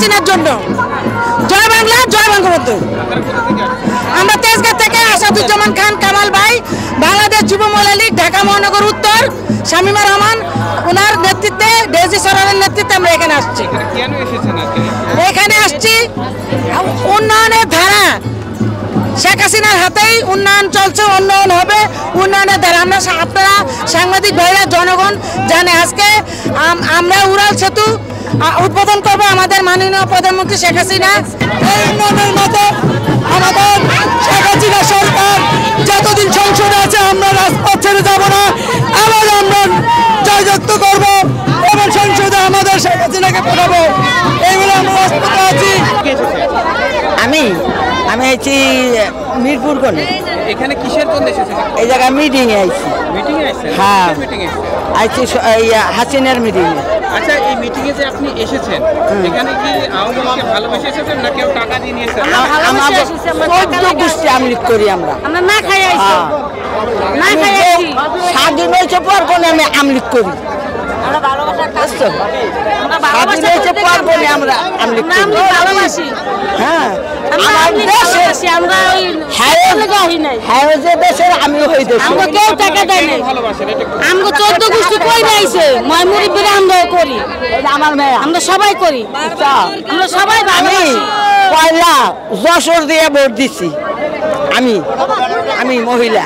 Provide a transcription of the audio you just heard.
হাসিনার জন্য। জয় বাংলা, জয় বঙ্গবন্ধু। আমরা তেজগাঁ থেকে আসাদুজ্জামান খান কামাল ভাই, বাংলাদেশ যুব মহিলা লীগ, ঢাকা মহানগর উত্তর, শামীমা রহমান ওনার নেতৃত্বে, ডেজি সরেনের নেতৃত্বে আমরা এখানে আসছি। এখানে আসছি উন্নয়নের ধারা, শেখ হাসিনার হাতেই উন্নয়ন চলছে, উন্নয়ন হবে, উন্নয়নের ধারা। আমরা আপনারা সাংবাদিক ভাইরা, জনগণ জানে আজকে আমরা উড়াল সেতু উদ্বোধন করবো আমাদের মাননীয় প্রধানমন্ত্রী শেখ হাসিনা। এই উন্নয়নের মতো আমাদের শেখ হাসিনা সরকার যতদিন সংসদে আছে আমরা রাজপথ ছেড়ে যাব না, আবার আমরা জয়যুক্ত করবো এবং সংসদে আমাদের শেখ হাসিনাকে পাঠাবো, এইগুলো আমরা রাজপথে আছি। আমি আছি মিরপুর কোনে। এখানে কিসের জন্য এসেছেন? এই জায়গায় মিটিং এ আইছি। মিটিং এ আসছেন? হ্যাঁ, মিটিং এ আইছি হাসিনার মিটিং এ। আচ্ছা, এই মিটিং এ যে আপনি এসেছেন, এখানে কি আওয়ামী লীগকে ভালোবেসে এসেছেন না কেউ টাকা দিয়ে নিয়েছেন? আমাদের 14 গোষ্ঠী আমলিক করি আমরা না খাই আইছি, না খাই আইছি। স্বাধীন হয়েছে পর কোনে আমি আমলিক করি, আমরা ভালোবাসা কাজ তো, আমরা ভালোবাসা হয়েছে পর কোনে আমরা আমলিক করি, আমরা ভালোবাসি। হ্যাঁ, আমার দেশে আমরা ওই হাই নাই, হাই যে দেশের আমি হই দেশ, আমরা কেউ টাকা দেয় না। আমরা 14 গোষ্ঠী কই আইছে, ময়মুরি বিরে আমরা করি, আমার মেয়ে আমরা সবাই করি, আমরা সবাই ভালোবাসি। পয়লা যশোর দিয়ে ভোট দিছি আমি মহিলা।